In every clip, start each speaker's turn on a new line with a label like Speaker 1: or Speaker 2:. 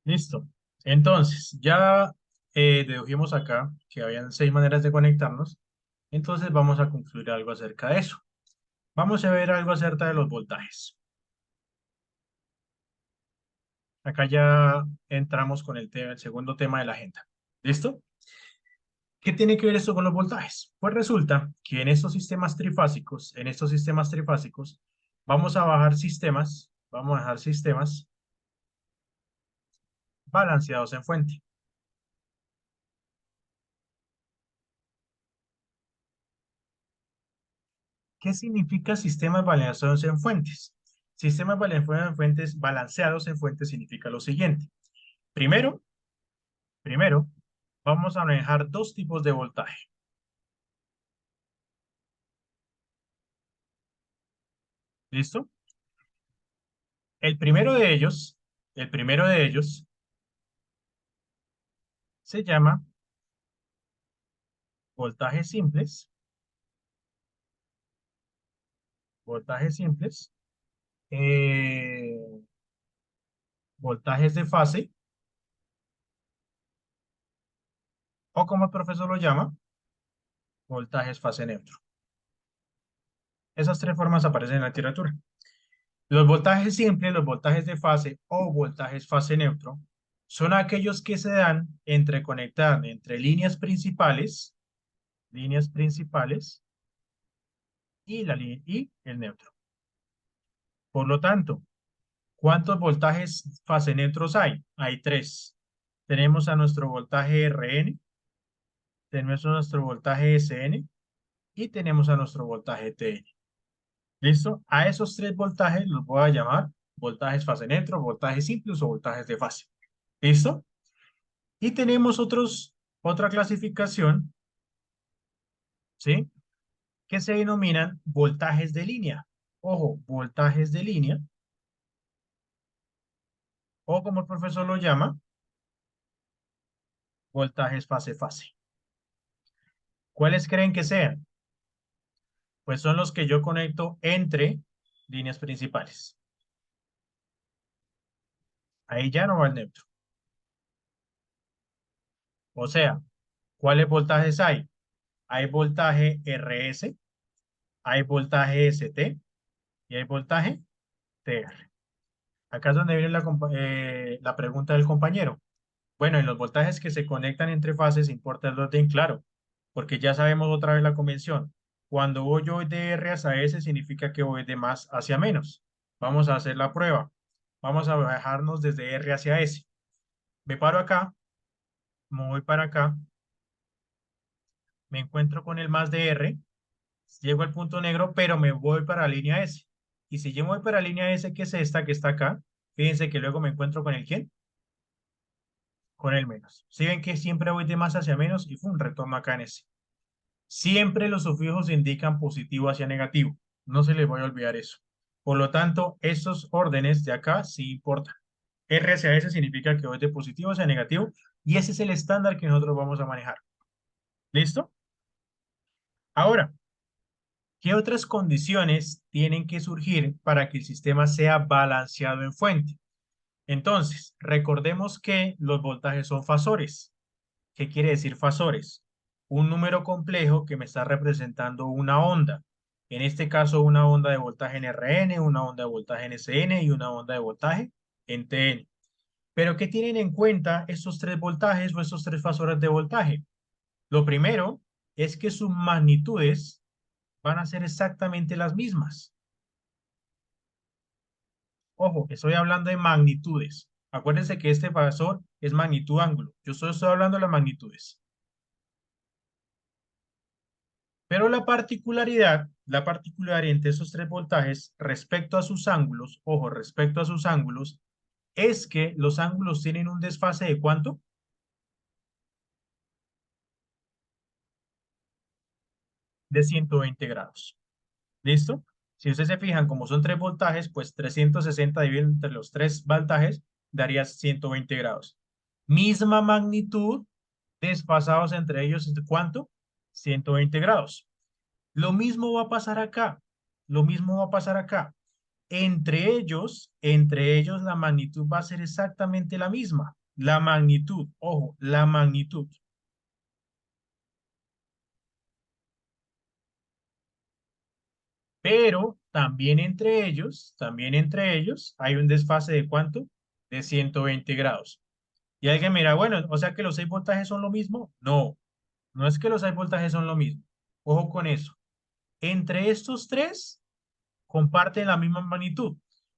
Speaker 1: Listo. Entonces, ya dedujimos acá que habían 6 maneras de conectarnos. Entonces vamos a concluir algo acerca de eso. Vamos a ver algo acerca de los voltajes. Acá ya entramos con el segundo tema de la agenda. ¿Listo? ¿Qué tiene que ver esto con los voltajes? Pues resulta que en estos sistemas trifásicos, vamos a dejar sistemas balanceados en fuente. ¿Qué significa sistemas balanceados en fuentes? Sistemas balanceados en fuentes significa lo siguiente. Primero, primero, vamos a manejar dos tipos de voltaje. ¿Listo? El primero de ellos, el primero de ellos se llama voltajes simples, voltajes simples, eh, voltajes de fase, o como el profesor lo llama, voltajes fase neutro. Esas tres formas aparecen en la literatura. Los voltajes simples, los voltajes de fase o voltajes fase neutro son aquellos que se dan entre conectar entre líneas principales y el neutro. Por lo tanto, ¿cuántos voltajes fase neutros hay? Hay tres. Tenemos a nuestro voltaje Rn, tenemos a nuestro voltaje Sn y tenemos a nuestro voltaje Tn. ¿Listo? A esos tres voltajes los voy a llamar voltajes fase neutro, voltajes simples o voltajes de fase. ¿Listo? Y tenemos otra clasificación, ¿sí? Que se denominan voltajes de línea. Ojo, voltajes de línea, o como el profesor lo llama, voltajes fase-fase. ¿Cuáles creen que sean? Pues son los que yo conecto entre líneas principales. Ahí ya no va el neutro. O sea, ¿cuáles voltajes hay? Hay voltaje RS, hay voltaje ST y hay voltaje TR. Acá es donde viene la pregunta del compañero. Bueno, en los voltajes que se conectan entre fases importa el orden claro, porque ya sabemos otra vez la convención. Cuando voy yo de R hacia S significa que voy de más hacia menos. Vamos a hacer la prueba. Vamos a bajarnos desde R hacia S. Me paro acá, me voy para acá, me encuentro con el más de R, llego al punto negro, pero me voy para la línea S. Y si yo me voy para la línea S, que es esta que está acá, fíjense que luego me encuentro con el ¿quién? Con el menos. Si ven que siempre voy de más hacia menos y ¡fum! Retorno acá en S. Siempre los sufijos indican positivo hacia negativo. No se les vaya a olvidar eso. Por lo tanto, estos órdenes de acá sí importan. R hacia S significa que voy de positivo hacia negativo y ese es el estándar que nosotros vamos a manejar. ¿Listo? Ahora, ¿qué otras condiciones tienen que surgir para que el sistema sea balanceado en fuente? Entonces, recordemos que los voltajes son fasores. ¿Qué quiere decir fasores? Un número complejo que me está representando una onda. En este caso, una onda de voltaje en Rn, una onda de voltaje en Sn y una onda de voltaje en Tn. Pero ¿qué tienen en cuenta estos tres voltajes o estos tres fasores de voltaje? Lo primero es que sus magnitudes van a ser exactamente las mismas. Ojo, estoy hablando de magnitudes. Acuérdense que este fasor es magnitud-ángulo. Yo solo estoy hablando de las magnitudes. Pero la particularidad entre esos tres voltajes respecto a sus ángulos, ojo, respecto a sus ángulos, es que los ángulos tienen un desfase de ¿cuánto? De 120 grados. ¿Listo? Si ustedes se fijan, como son tres voltajes, pues 360 dividido entre los tres voltajes daría 120 grados. Misma magnitud, desfasados entre ellos, ¿cuánto? 120 grados. Lo mismo va a pasar acá. Lo mismo va a pasar acá. Entre ellos la magnitud va a ser exactamente la misma. La magnitud, ojo, la magnitud. Pero también entre ellos, hay un desfase de ¿cuánto? De 120 grados. Y alguien mira, bueno, o sea que los 6 voltajes son lo mismo. No, no es que los 6 voltajes son lo mismo. Ojo con eso. Entre estos tres comparten la misma magnitud.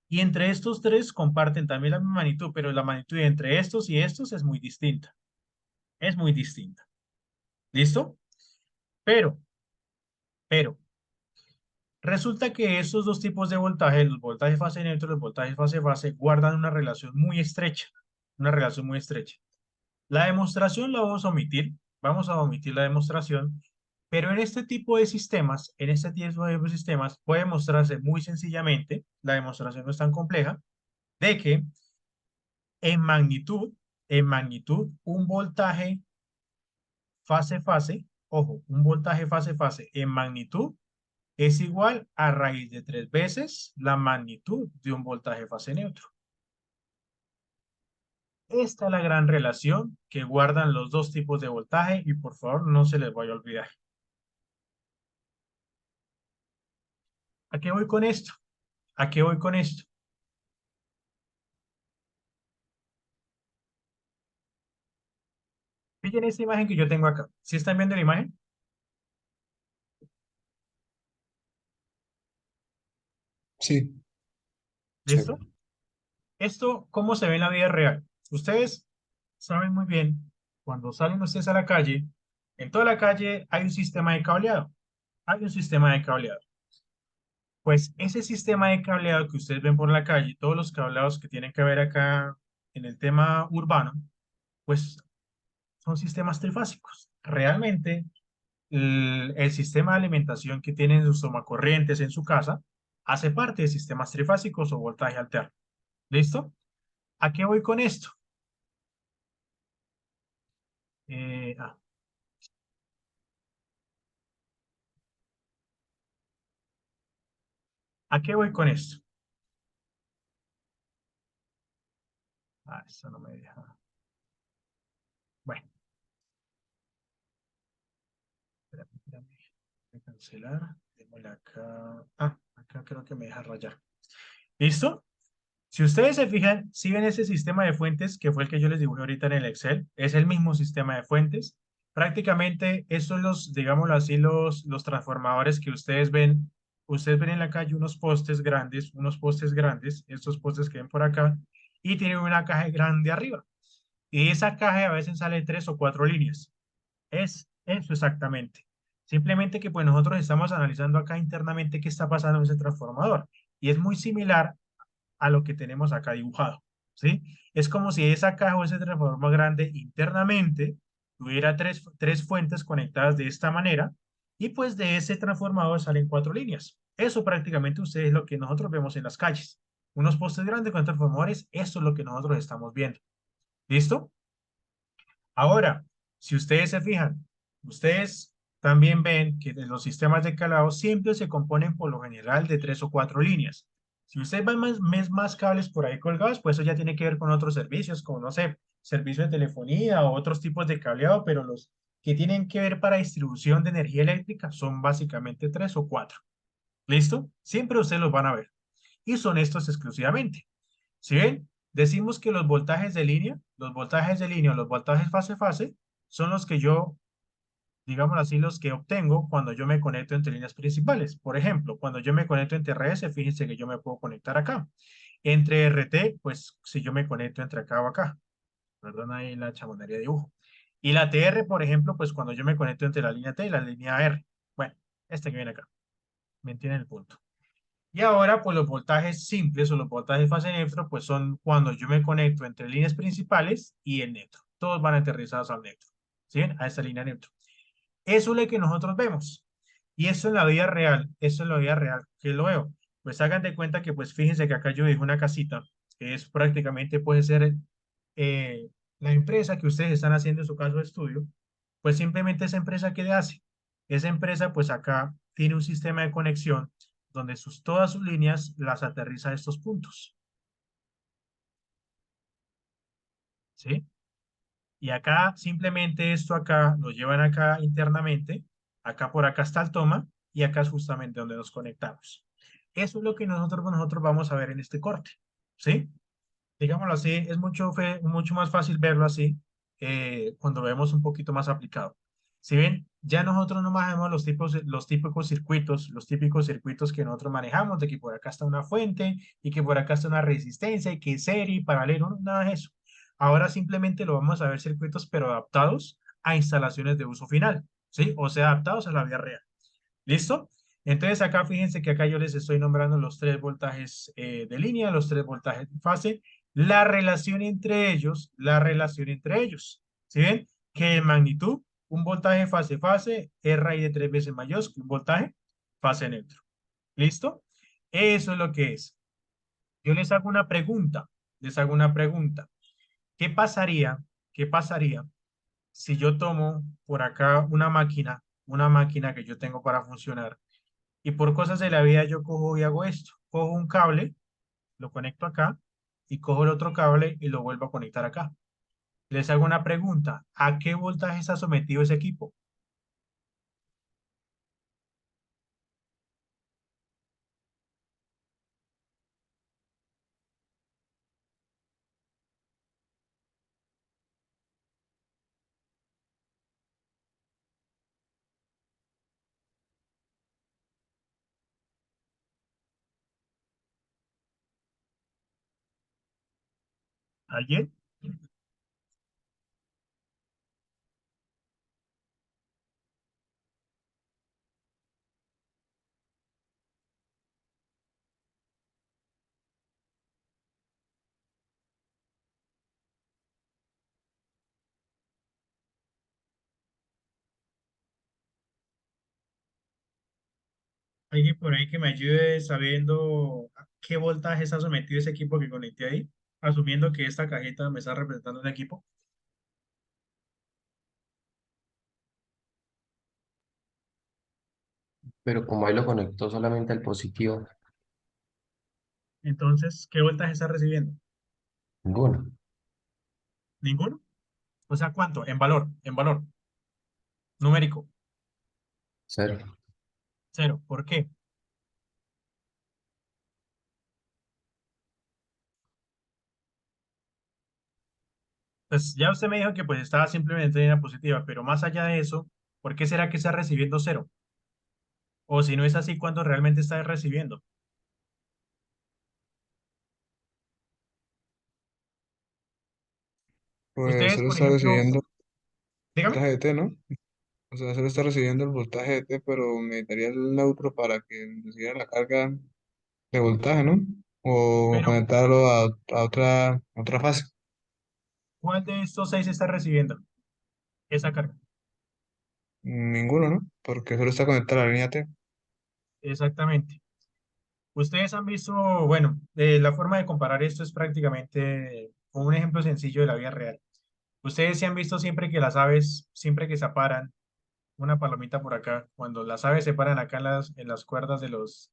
Speaker 1: Y entre estos tres comparten también la misma magnitud, pero la magnitud entre estos y estos es muy distinta. Es muy distinta. ¿Listo? Pero, pero, resulta que estos dos tipos de voltaje, los voltajes fase neutro y los voltajes fase, guardan una relación muy estrecha. Una relación muy estrecha. La demostración la vamos a omitir la demostración, pero en este tipo de sistemas, puede mostrarse muy sencillamente, la demostración no es tan compleja, de que en magnitud, un voltaje fase-fase, ojo, un voltaje fase-fase en magnitud es igual a raíz de 3 veces la magnitud de un voltaje fase neutro. Esta es la gran relación que guardan los dos tipos de voltaje y por favor no se les vaya a olvidar. ¿A qué voy con esto? ¿A qué voy con esto? Miren esta imagen que yo tengo acá. ¿Sí están viendo la imagen?
Speaker 2: Sí,
Speaker 1: ¿Listo?
Speaker 2: chévere.
Speaker 1: Esto, ¿cómo se ve en la vida real? Ustedes saben muy bien, cuando salen ustedes a la calle, en toda la calle hay un sistema de cableado. Hay un sistema de cableado. Pues ese sistema de cableado que ustedes ven por la calle, todos los cableados que tienen que ver acá en el tema urbano, pues son sistemas trifásicos. Realmente, el sistema de alimentación que tienen sus tomacorrientes en su casa hace parte de sistemas trifásicos o voltaje alterno. ¿Listo? ¿A qué voy con esto? Eh, ah, ¿A qué voy con esto? Esto no me deja. Bueno, espérame. Voy a cancelar. Démosle acá. Acá creo que me deja rayar. ¿Listo? Si ustedes se fijan, si ven ese sistema de fuentes, que fue el que yo les dibujé ahorita en el Excel, es el mismo sistema de fuentes. Prácticamente, estos los, digámoslo así, los transformadores que ustedes ven en la calle unos postes grandes, estos postes que ven por acá, y tienen una caja grande arriba. Y esa caja a veces sale 3 o 4 líneas. Es eso exactamente. Simplemente que pues nosotros estamos analizando acá internamente qué está pasando en ese transformador. Y es muy similar a lo que tenemos acá dibujado, ¿sí? Es como si esa caja o ese transformador grande internamente tuviera tres fuentes conectadas de esta manera y pues de ese transformador salen 4 líneas. Eso prácticamente ustedes es lo que nosotros vemos en las calles. Unos postes grandes con transformadores, eso es lo que nosotros estamos viendo. ¿Listo? Ahora, si ustedes se fijan, ustedes también ven que de los sistemas de calado siempre se componen por lo general de 3 o 4 líneas. Si ustedes ven más cables por ahí colgados, pues eso ya tiene que ver con otros servicios, como no sé, servicio de telefonía o otros tipos de cableado, pero los que tienen que ver para distribución de energía eléctrica son básicamente 3 o 4. ¿Listo? Siempre ustedes los van a ver. Y son estos exclusivamente. ¿Sí ven? Decimos que los voltajes fase-fase son los que yo, digamos así, los que obtengo cuando yo me conecto entre líneas principales. Por ejemplo, cuando yo me conecto entre RS, fíjense que yo me puedo conectar acá. Entre RT, pues si yo me conecto entre acá o acá. Perdón ahí la chamonería de dibujo. Y la TR, por ejemplo, pues cuando yo me conecto entre la línea T y la línea R. Bueno, este que viene acá. ¿Me entienden el punto? Y ahora, pues los voltajes simples o los voltajes fase neutro, pues son cuando yo me conecto entre líneas principales y el neutro. Todos van aterrizados al neutro. ¿Sí? A esta línea neutro. Eso es lo que nosotros vemos. Y eso en la vida real, eso en la vida real, que lo veo. Pues hagan de cuenta que, pues fíjense que acá yo digo una casita, que es prácticamente puede ser eh, la empresa que ustedes están haciendo en su caso de estudio, pues simplemente esa empresa, ¿qué le hace? Esa empresa, pues acá tiene un sistema de conexión donde todas sus líneas las aterriza a estos puntos, ¿sí? Y acá, simplemente esto acá, lo llevan acá internamente, acá por acá está el toma, y acá es justamente donde nos conectamos. Eso es lo que nosotros vamos a ver en este corte, ¿sí? Digámoslo así, es mucho más fácil verlo así cuando lo vemos un poquito más aplicado. Si ven, ya nosotros no manejamos los típicos circuitos que nosotros manejamos, de que por acá está una fuente y que por acá está una resistencia y que serie y paralelo, no, nada de eso. Ahora simplemente lo vamos a ver circuitos, pero adaptados a instalaciones de uso final, ¿sí? O sea, adaptados a la vida real. ¿Listo? Entonces acá fíjense que acá yo les estoy nombrando los tres voltajes de línea, los tres voltajes de fase, la relación entre ellos. ¿Sí ven? Que en magnitud, un voltaje fase-fase es raíz de 3 veces mayor que un voltaje fase neutro. ¿Listo? Eso es lo que es. Yo les hago una pregunta. ¿Qué pasaría? ¿Qué pasaría si yo tomo por acá una máquina que yo tengo para funcionar? Y por cosas de la vida yo cojo y hago esto. Cojo un cable, lo conecto acá y cojo el otro cable y lo vuelvo a conectar acá. Les hago una pregunta. ¿A qué voltaje está sometido ese equipo? ¿Alguien? ¿Alguien por ahí que me ayude sabiendo a qué voltaje está sometido ese equipo que conecté ahí? Asumiendo que esta cajita me está representando un equipo.
Speaker 3: Pero como ahí lo conectó solamente al positivo,
Speaker 1: Entonces, ¿qué voltaje está recibiendo?
Speaker 3: ninguno,
Speaker 1: ¿Ninguno? O sea, ¿cuánto? En valor numérico.
Speaker 3: cero.
Speaker 1: Cero. ¿Por qué? Pues ya usted me dijo que pues estaba simplemente en la positiva, pero más allá de eso, ¿por qué será que está recibiendo cero? O si no es así, ¿cuándo realmente está recibiendo?
Speaker 2: Pues
Speaker 1: Ustedes,
Speaker 2: solo
Speaker 1: por
Speaker 2: está
Speaker 1: ejemplo,
Speaker 2: recibiendo el
Speaker 1: dígame,
Speaker 2: voltaje de T, ¿no? O sea, solo está recibiendo el voltaje de T, pero necesitaría el neutro para que recibiera la carga de voltaje, ¿no? O
Speaker 1: pero
Speaker 2: conectarlo a otra fase.
Speaker 1: ¿cuál de estos seis está recibiendo esa carga?
Speaker 2: Ninguno, ¿no? Porque solo está conectada a la línea T.
Speaker 1: Exactamente. Ustedes han visto, bueno, la forma de comparar esto es prácticamente con un ejemplo sencillo de la vida real. Ustedes se han visto siempre que las aves, siempre que se paran, una palomita por acá, cuando las aves se paran acá en las cuerdas de los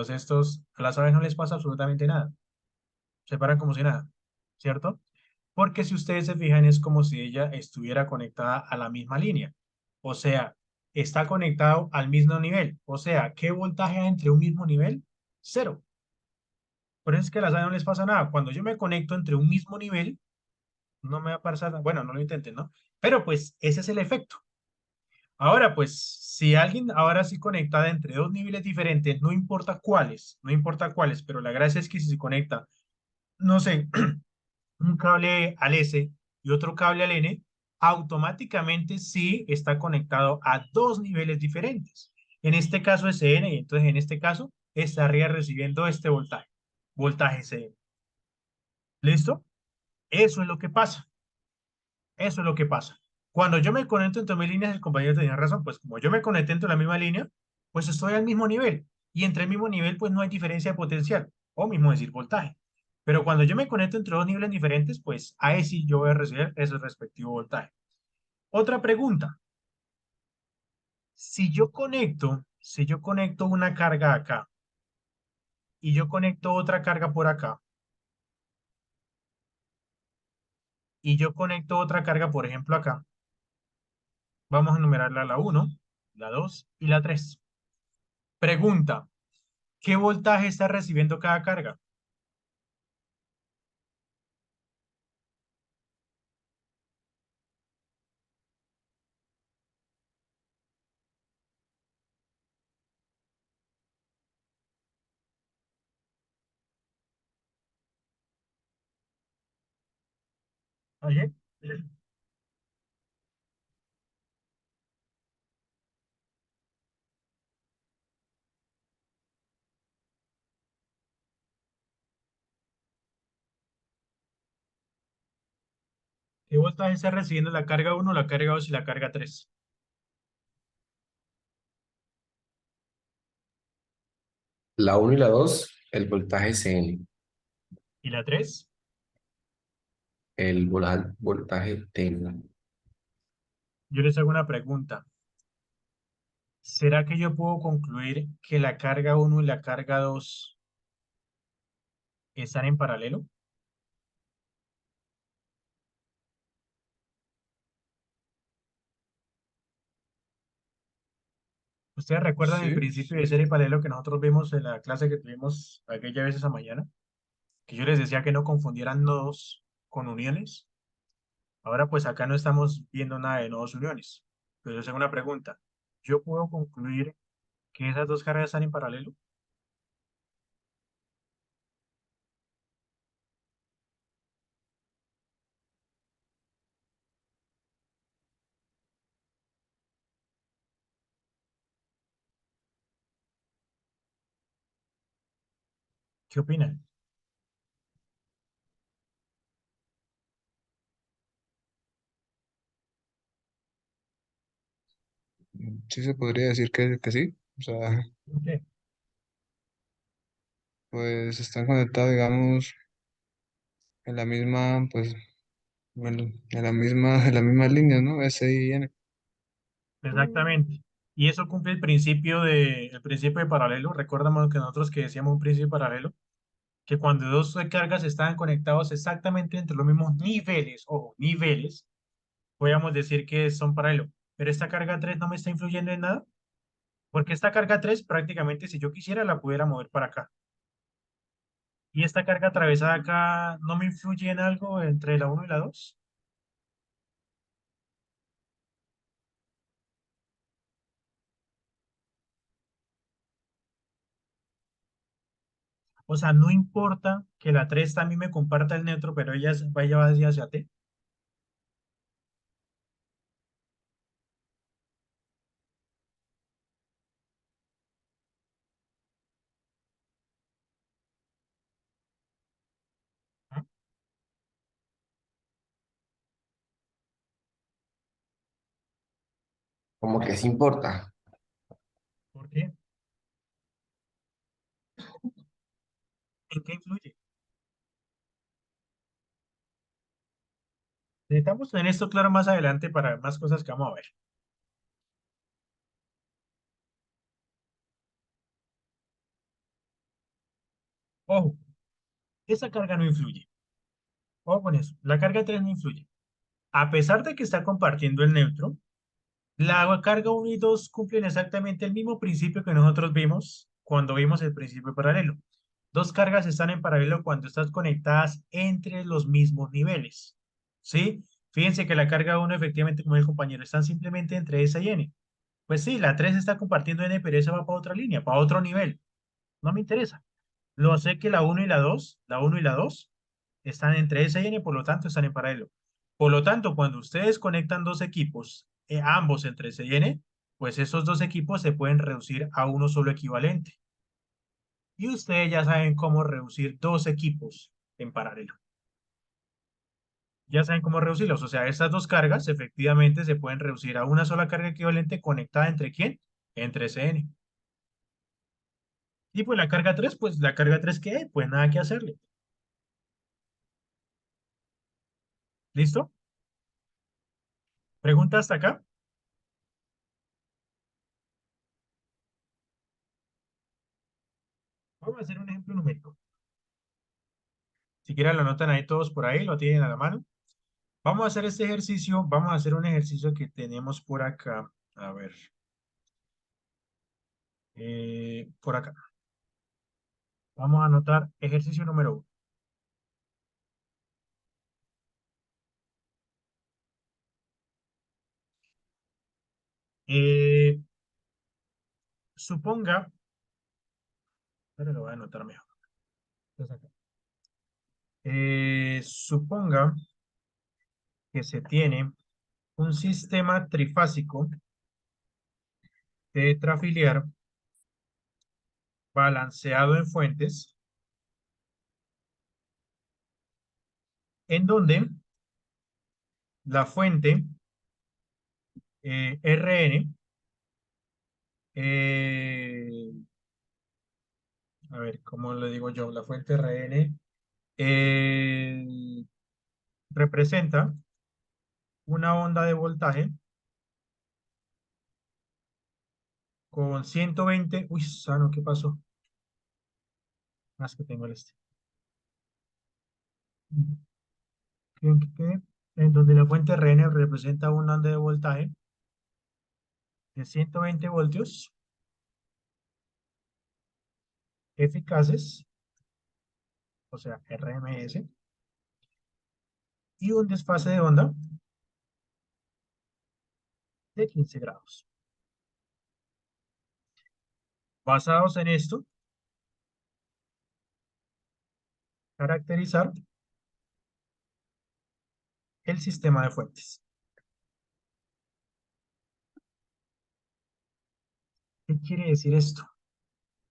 Speaker 1: estos, a las aves no les pasa absolutamente nada. Se paran como si nada, ¿cierto? Porque si ustedes se fijan, es como si ella estuviera conectada a la misma línea. O sea, está conectado al mismo nivel. O sea, ¿qué voltaje hay entre un mismo nivel? Cero. Por eso es que a las aves no les pasa nada. Cuando yo me conecto entre un mismo nivel, no me va a pasar nada. Bueno, no lo intenten, ¿no? Pero pues ese es el efecto. Ahora, pues, si alguien ahora sí conectada entre dos niveles diferentes, no importa cuáles, pero la gracia es que si se conecta, no sé, un cable al S y otro cable al N, automáticamente sí está conectado a dos niveles diferentes. En este caso es N y entonces en este caso estaría recibiendo este voltaje, voltaje CN. ¿Listo? Eso es lo que pasa. Eso es lo que pasa. Cuando yo me conecto entre mis líneas, el compañero tenía razón, pues como yo me conecté entre la misma línea, pues estoy al mismo nivel. Y entre el mismo nivel, pues no hay diferencia de potencial, o mismo decir voltaje. Pero cuando yo me conecto entre dos niveles diferentes, pues ahí sí yo voy a recibir ese respectivo voltaje. Otra pregunta, si yo conecto una carga acá, y yo conecto otra carga por acá, y yo conecto otra carga, por ejemplo, acá, vamos a enumerarla la uno, la 2 y la 3. Pregunta, ¿qué voltaje está recibiendo cada carga? Oye, ¿qué voltaje está recibiendo la carga uno, la carga 2 y la carga 3?
Speaker 3: La uno y la 2 el voltaje CN.
Speaker 1: ¿Y la 3?
Speaker 3: El voltaje T.
Speaker 1: Yo les hago una pregunta. ¿Será que yo puedo concluir que la carga uno y la carga 2 están en paralelo? ¿Ustedes recuerdan el
Speaker 2: Sí,
Speaker 1: principio de serie paralelo que nosotros vimos en la clase que tuvimos aquella vez esa mañana? Que yo les decía que no confundieran nodos con uniones. Ahora pues acá no estamos viendo nada de nodos uniones. Pero yo les hago una pregunta. ¿Yo puedo concluir que esas dos cargas están en paralelo? ¿Qué opinan?
Speaker 2: sí se podría decir que sí. O sea,
Speaker 1: Ok.
Speaker 2: pues están conectados, digamos, en la misma, pues, en la misma línea, ¿no? S y N.
Speaker 1: Exactamente. Y eso cumple el principio de paralelo. Recuérdame que nosotros que decíamos un principio paralelo, que cuando dos cargas estaban conectados exactamente entre los mismos niveles, ojo, niveles, podríamos decir que son paralelos. Pero esta carga 3 no me está influyendo en nada, porque esta carga 3 prácticamente si yo quisiera la pudiera mover para acá. Y esta carga atravesada acá no me influye en algo entre la uno y la 2. O sea, no importa que la 3 también me comparta el neutro, pero ella vaya hacia T. ¿Ah?
Speaker 3: Como que sí importa.
Speaker 1: ¿Por qué? ¿En qué influye? Necesitamos tener esto claro más adelante para más cosas que vamos a ver. Ojo, esa carga no influye. Ojo con eso. La carga 3 no influye. A pesar de que está compartiendo el neutro, la carga uno y 2 cumplen exactamente el mismo principio que nosotros vimos cuando vimos el principio paralelo. Dos cargas están en paralelo cuando están conectadas entre los mismos niveles. ¿Sí? Fíjense que la carga uno efectivamente, como el compañero, están simplemente entre S y N. Pues sí, la 3 está compartiendo N, pero esa va para otra línea, para otro nivel. No me interesa. Lo sé que la uno y la 2 están entre S y N, por lo tanto están en paralelo. Por lo tanto, cuando ustedes conectan dos equipos, ambos entre S y N, pues esos dos equipos se pueden reducir a uno solo equivalente. Y ustedes ya saben cómo reducir dos equipos en paralelo. Ya saben cómo reducirlos. O sea, estas dos cargas efectivamente se pueden reducir a una sola carga equivalente conectada entre quién? Entre CN. Y pues la carga 3 pues la carga 3 ¿qué hay? Pues nada que hacerle. ¿Listo? ¿Pregunta hasta acá? Vamos a hacer un ejemplo numérico. Si quieren lo anotan ahí todos por ahí, lo tienen a la mano. Vamos a hacer este ejercicio, vamos a hacer un ejercicio que tenemos por acá. A ver. Por acá. Vamos a anotar ejercicio número 1. Suponga, pero lo voy a anotar mejor. Entonces acá. Suponga que se tiene un sistema trifásico tetrafiliar balanceado en fuentes, en donde la fuente Rn, eh, a ver, ¿cómo le digo yo? La fuente Rn eh, representa una onda de voltaje con 120. Uy, sano, ¿qué pasó? Más que tengo el este. En donde la fuente Rn representa una onda de voltaje de 120 voltios eficaces, o sea, RMS, y un desfase de onda de 15 grados. Basados en esto, caracterizar el sistema de fuentes. ¿Qué quiere decir esto?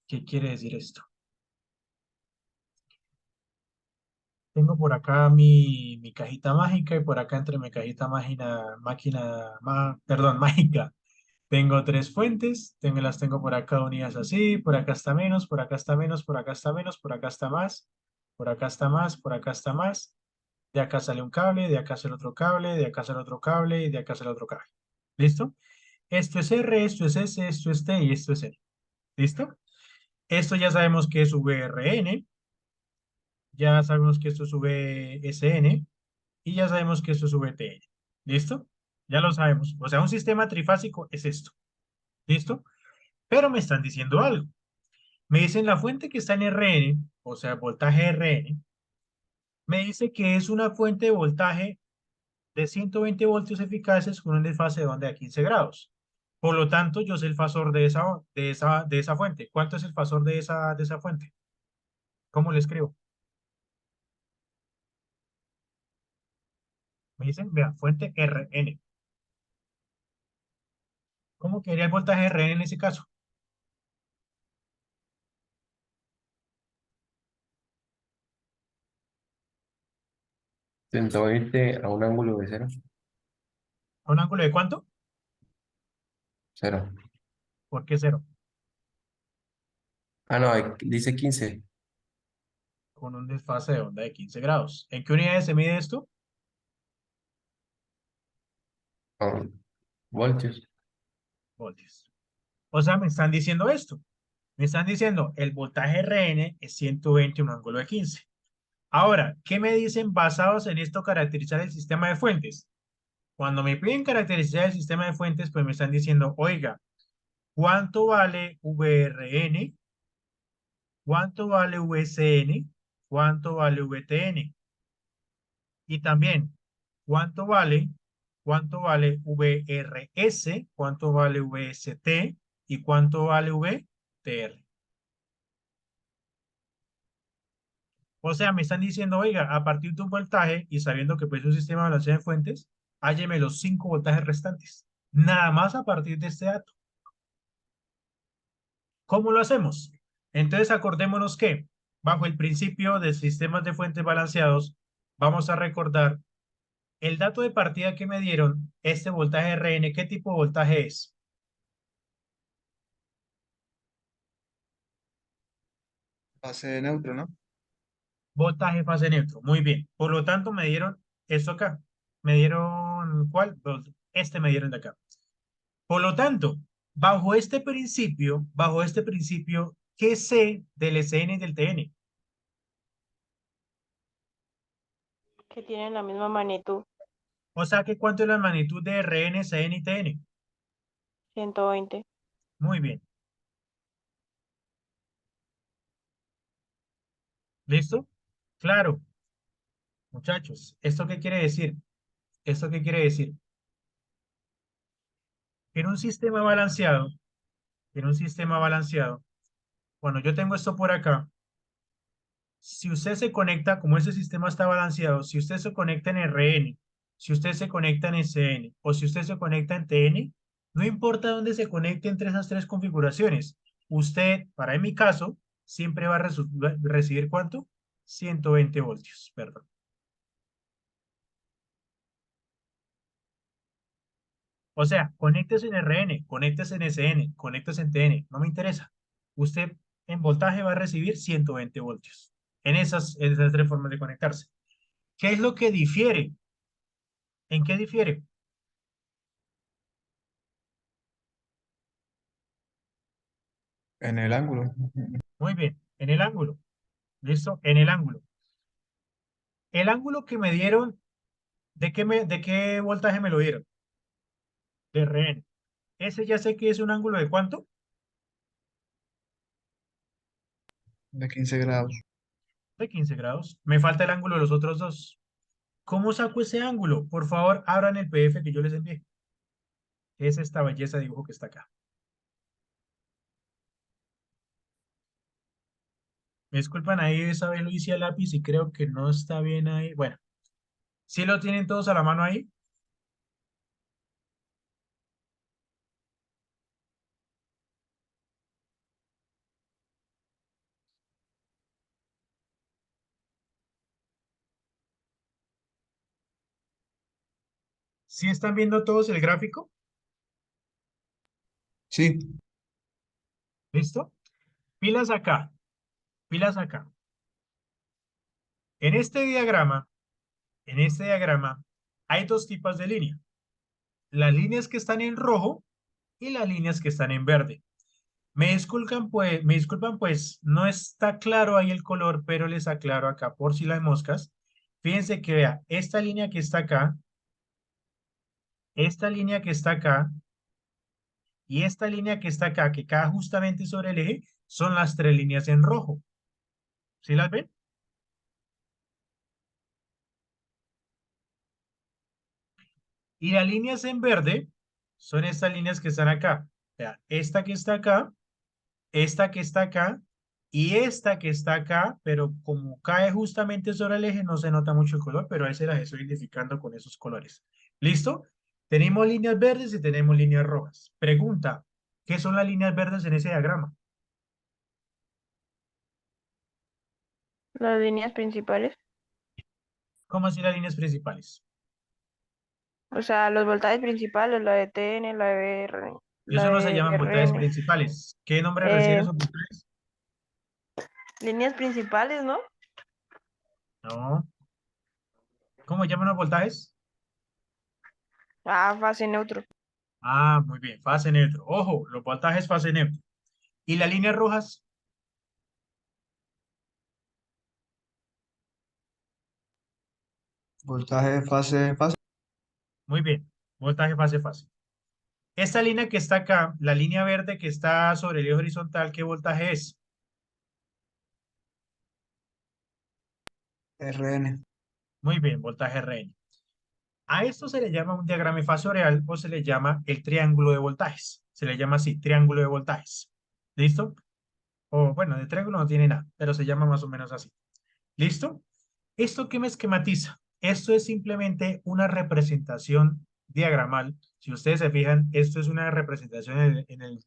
Speaker 1: ¿Qué quiere decir esto? Tengo por acá mi cajita mágica y por acá entre mi cajita mágica. Tengo tres fuentes, las tengo por acá unidas así, por acá está menos, por acá está menos, por acá está menos, por acá está más, por acá está más, por acá está más. De acá sale un cable, de acá sale otro cable, de acá sale otro cable y de acá sale otro cable. ¿Listo? Esto es R, esto es S, esto es T y esto es L. ¿Listo? Esto ya sabemos que es VRN, ya sabemos que esto es VSN y ya sabemos que esto es VTN. ¿Listo? Ya lo sabemos. O sea, un sistema trifásico es esto. ¿Listo? Pero me están diciendo algo. Me dicen la fuente que está en RN, o sea, voltaje RN, me dice que es una fuente de voltaje de 120 voltios eficaces con un desfase de onda de 15 grados. Por lo tanto, yo sé el fasor de esa fuente. ¿Cuánto es el fasor de esa fuente? ¿Cómo le escribo? Me dicen, vea, fuente RN. ¿Cómo quedaría el voltaje RN en ese caso?
Speaker 3: 120 a un ángulo de cero.
Speaker 1: ¿A un ángulo de cuánto?
Speaker 3: Cero.
Speaker 1: ¿Por qué cero?
Speaker 3: Ah, no, dice 15.
Speaker 1: Con un desfase de onda de 15 grados. ¿En qué unidades se mide esto?
Speaker 3: Con voltios.
Speaker 1: Voltios. O sea, me están diciendo esto. Me están diciendo, el voltaje RN es 120 un ángulo de 15. Ahora, ¿qué me dicen basados en esto caracterizar el sistema de fuentes? Cuando me piden caracterizar el sistema de fuentes, pues me están diciendo, oiga, ¿cuánto vale VRN? ¿Cuánto vale VCN? ¿Cuánto vale VTN? Y también, ¿cuánto vale VRS? ¿Cuánto vale VST? ¿Y cuánto vale VTR? O sea, me están diciendo, oiga, a partir de un voltaje y sabiendo que pues es un sistema de balanceo de fuentes, hálleme los 5 voltajes restantes. Nada más a partir de este dato. ¿Cómo lo hacemos? Entonces acordémonos que bajo el principio de sistemas de fuentes balanceados, vamos a recordar el dato de partida que me dieron, este voltaje RN, ¿qué tipo de voltaje es?
Speaker 2: Fase neutro, ¿no?
Speaker 1: Voltaje fase neutro. Muy bien. Por lo tanto, me dieron esto acá. ¿Me dieron cuál? Este me dieron de acá. Por lo tanto, bajo este principio, ¿Qué sé del SN y del TN?
Speaker 4: Que tienen la misma magnitud.
Speaker 1: O sea, que ¿cuánto es la magnitud de RN, CN y TN?
Speaker 4: 120.
Speaker 1: Muy bien. ¿Listo? Claro, muchachos. ¿Esto qué quiere decir? ¿Esto qué quiere decir? Que en un sistema balanceado, en un sistema balanceado, cuando yo tengo esto por acá, si usted se conecta, como ese sistema está balanceado, si usted se conecta en RN, si usted se conecta en SN o si usted se conecta en TN, no importa dónde se conecte entre esas tres configuraciones, usted, para en mi caso, siempre va a recibir ¿cuánto? 120 voltios, perdón. O sea, conéctese en RN, conéctese en SN, conéctese en TN, no me interesa. Usted en voltaje va a recibir 120 voltios en esas tres formas de conectarse. ¿Qué es lo que difiere? ¿En qué difiere?
Speaker 2: En el ángulo.
Speaker 1: Muy bien, en el ángulo. ¿Listo? En el ángulo. El ángulo que me dieron, ¿de qué voltaje me lo dieron? De RN. Ese ya sé que es un ángulo de ¿cuánto?
Speaker 2: De 15 grados.
Speaker 1: De 15 grados. Me falta el ángulo de los otros dos. ¿Cómo saco ese ángulo? Por favor, abran el PDF que yo les envié. Es esta belleza de dibujo que está acá. Me disculpan, ahí esa vez lo hice a lápiz y creo que no está bien ahí. Bueno, ¿sí lo tienen todos a la mano ahí? ¿Sí están viendo todos el gráfico?
Speaker 2: Sí,
Speaker 1: ¿Listo? Pilas acá, pilas acá. En este diagrama, en este diagrama hay dos tipos de línea. Las líneas que están en rojo y las líneas que están en verde. Me disculpan, pues, no está claro ahí el color, pero les aclaro acá por si las moscas. Fíjense que vea, esta línea que está acá, esta línea que está acá y esta línea que está acá, que cae justamente sobre el eje, son las tres líneas en rojo. ¿Sí las ven? Y las líneas en verde son estas líneas que están acá. Vea, esta que está acá, esta que está acá y esta que está acá, pero como cae justamente sobre el eje, no se nota mucho el color, pero ahí se las estoy identificando con esos colores. ¿Listo? Tenemos líneas verdes y tenemos líneas rojas. Pregunta, ¿qué son las líneas verdes en ese diagrama?
Speaker 4: Las líneas principales.
Speaker 1: ¿Cómo así las líneas principales?
Speaker 4: O sea, los voltajes principales, la de TN, la de R, la
Speaker 1: Eso no se
Speaker 4: de
Speaker 1: llaman voltajes
Speaker 4: RN.
Speaker 1: principales. ¿Qué nombre reciben
Speaker 4: Eh,
Speaker 1: esos voltajes?
Speaker 4: líneas principales, ¿no?
Speaker 1: No. ¿Cómo llaman los voltajes?
Speaker 4: Ah, fase neutro.
Speaker 1: Ah, muy bien, fase neutro. Ojo, los voltajes fase neutro. ¿Y las líneas rojas?
Speaker 2: voltaje, fase.
Speaker 1: Muy bien, voltaje fase. Esta línea que está acá, la línea verde que está sobre el eje horizontal, ¿qué voltaje es?
Speaker 2: RN.
Speaker 1: Muy bien, voltaje RN. A esto se le llama un diagrama fasorial o se le llama el triángulo de voltajes. Se le llama así, triángulo de voltajes. ¿Listo? O bueno, de triángulo no tiene nada, pero se llama más o menos así. ¿Listo? ¿Esto qué me esquematiza? Esto es simplemente una representación diagramal. Si ustedes se fijan, esto es una representación en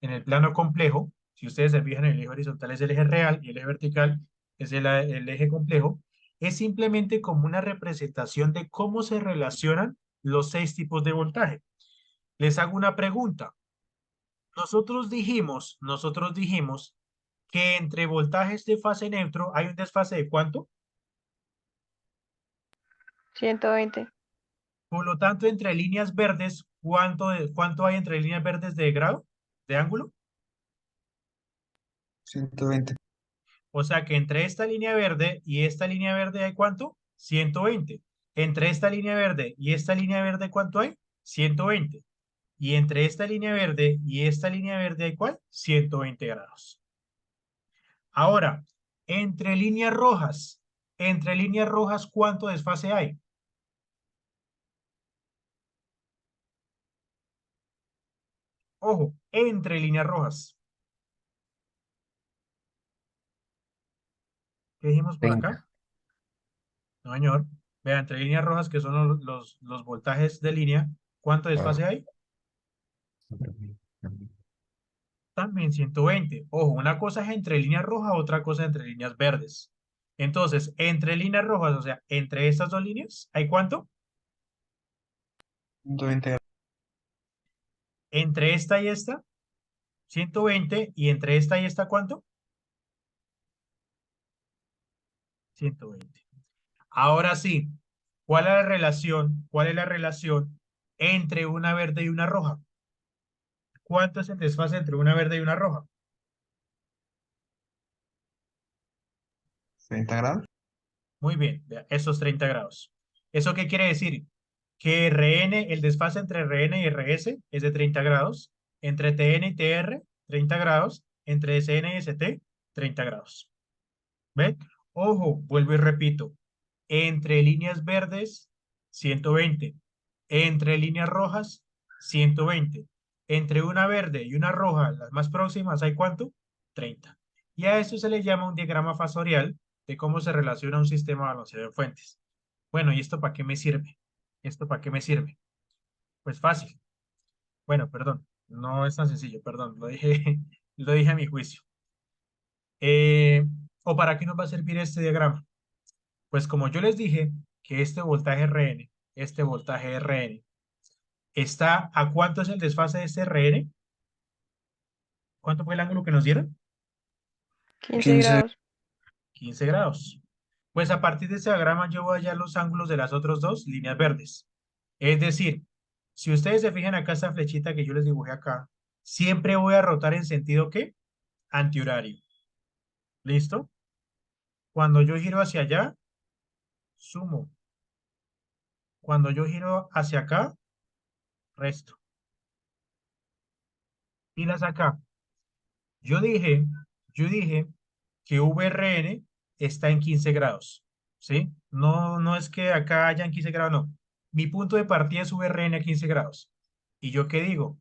Speaker 1: el plano complejo. Si ustedes se fijan, el eje horizontal es el eje real y el eje vertical es el eje complejo. Es simplemente como una representación de cómo se relacionan los seis tipos de voltaje. Les hago una pregunta. Nosotros dijimos que entre voltajes de fase neutro hay un desfase de ¿cuánto?
Speaker 4: 120.
Speaker 1: Por lo tanto, entre líneas verdes, ¿cuánto hay entre líneas verdes de grado, de ángulo?
Speaker 2: 120.
Speaker 1: O sea que entre esta línea verde y esta línea verde hay ¿cuánto? 120. Entre esta línea verde y esta línea verde, ¿cuánto hay? 120. Y entre esta línea verde y esta línea verde hay ¿cuál? 120 grados. Ahora, entre líneas rojas, ¿cuánto desfase hay? Ojo, entre líneas rojas. ¿Qué dijimos por
Speaker 3: 30.
Speaker 1: acá? No, señor. Vea, entre líneas rojas, que son los voltajes de línea, ¿cuánto
Speaker 3: Ah,
Speaker 1: desfase hay? También 120. Ojo, una cosa es entre líneas rojas, otra cosa es entre líneas verdes. Entonces, entre líneas rojas, o sea, entre estas dos líneas, ¿hay cuánto?
Speaker 2: 120 grados.
Speaker 1: Entre esta y esta, 120. Y entre esta y esta, ¿cuánto? 120. Ahora sí, ¿cuál es la relación? ¿Cuál es la relación entre una verde y una roja? ¿Cuánto es el desfase entre una verde y una roja?
Speaker 2: 30 grados.
Speaker 1: Muy bien, vea, esos 30 grados. ¿Eso qué quiere decir? Que RN, el desfase entre RN y RS es de 30 grados, entre TN y TR, 30 grados, entre SN y ST, 30 grados. ¿Ve? Ojo, vuelvo y repito. Entre líneas verdes, 120. Entre líneas rojas, 120. Entre una verde y una roja, las más próximas, ¿hay cuánto? 30. Y a eso se le llama un diagrama fasorial de cómo se relaciona un sistema balanceado de fuentes. Bueno, ¿y esto para qué me sirve? ¿Esto para qué me sirve? Pues fácil. Bueno, perdón, no es tan sencillo, perdón, lo dije, lo dije a mi juicio. Eh, ¿O para qué nos va a servir este diagrama? Pues como yo les dije que este voltaje RN, este voltaje RN, está ¿a cuánto es el desfase de este RN? ¿Cuánto fue el ángulo que nos dieron?
Speaker 4: 15
Speaker 2: 15.
Speaker 4: grados.
Speaker 1: 15 grados. Pues a partir de este diagrama yo voy a hallar los ángulos de las otras dos líneas verdes. Es decir, si ustedes se fijan acá esta flechita que yo les dibujé acá, siempre voy a rotar en sentido ¿qué? Antihorario. ¿Listo? Cuando yo giro hacia allá, sumo. Cuando yo giro hacia acá, resto. Y las acá. Yo dije, yo dije que VRN está en 15 grados, ¿sí? No, no es que acá hayan 15 grados, no. Mi punto de partida es VRN a 15 grados. ¿Y yo qué digo?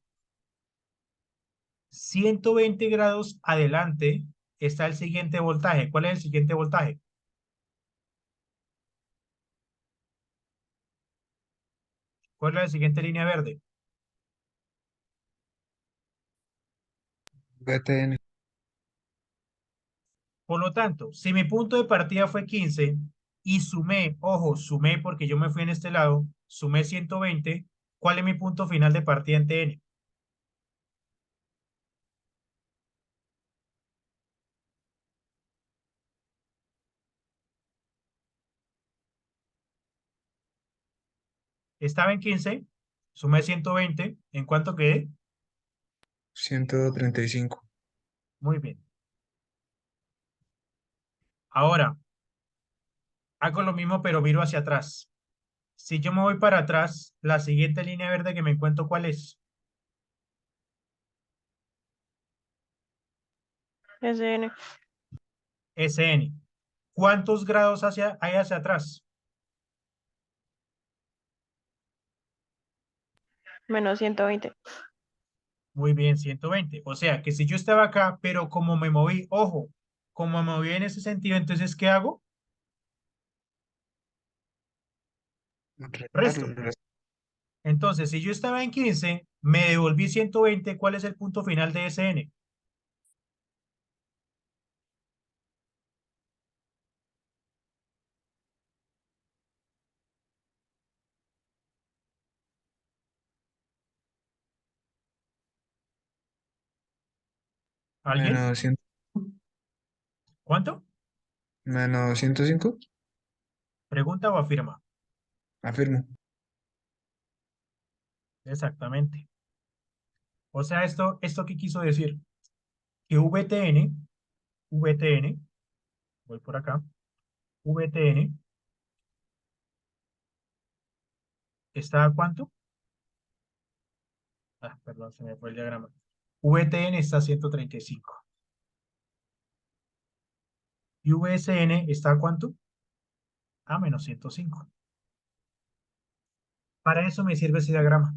Speaker 1: 120 grados adelante está el siguiente voltaje. ¿Cuál es el siguiente voltaje? ¿Cuál es la siguiente línea verde?
Speaker 2: VTN.
Speaker 1: Por lo tanto, si mi punto de partida fue 15 y sumé, ojo, sumé porque yo me fui en este lado, sumé 120, ¿cuál es mi punto final de partida en TN? Estaba en 15, sumé 120, ¿en cuánto quedé?
Speaker 2: 135.
Speaker 1: Muy bien. Ahora, hago lo mismo pero miro hacia atrás. Si yo me voy para atrás, la siguiente línea verde que me encuentro, ¿cuál es?
Speaker 4: SN.
Speaker 1: SN. ¿Cuántos grados hay hacia atrás?
Speaker 4: Menos 120.
Speaker 1: Muy bien, 120. O sea que si yo estaba acá, pero como me moví, ojo, como me moví en ese sentido, entonces, ¿qué hago? Resto. Entonces, si yo estaba en 15, me devolví 120, ¿cuál es el punto final de SN? ¿Alguien?
Speaker 2: Menos 100.
Speaker 1: ¿Cuánto?
Speaker 2: Menos 105.
Speaker 1: ¿Pregunta o afirma?
Speaker 2: Afirmo.
Speaker 1: Exactamente. O sea, ¿esto qué quiso decir? Que VTN VTN, voy por acá, VTN está a ¿cuánto? Ah, perdón, se me fue el diagrama. VTN está a 135. ¿Y VSN está a cuánto? A menos 105. Para eso me sirve ese diagrama.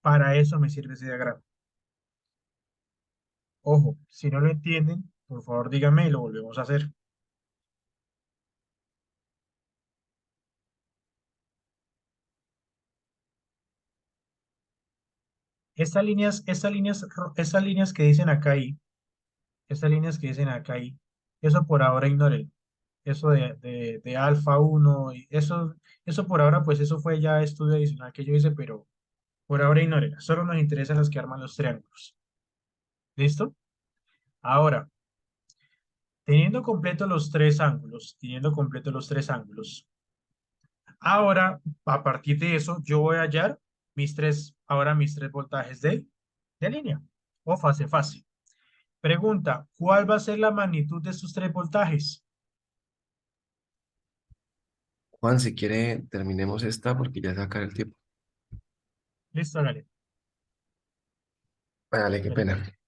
Speaker 1: Para eso me sirve ese diagrama. Ojo, si no lo entienden, por favor díganme y lo volvemos a hacer. Estas líneas que dicen acá y estas líneas que dicen acá y eso por ahora ignórenlo. Eso de alfa uno y eso por ahora, pues eso fue ya estudio adicional que yo hice, pero por ahora ignórenlo. Solo nos interesan las que arman los triángulos. ¿Listo? Ahora, teniendo completos los tres ángulos, ahora, a partir de eso, yo voy a hallar mis tres voltajes de línea o fase. Pregunta, ¿cuál va a ser la magnitud de estos tres voltajes?
Speaker 3: Juan, si quiere, terminemos esta porque ya se va a acabar el tiempo.
Speaker 1: Listo, dale.
Speaker 3: Vale, qué
Speaker 1: Dale,
Speaker 3: pena.
Speaker 1: pues.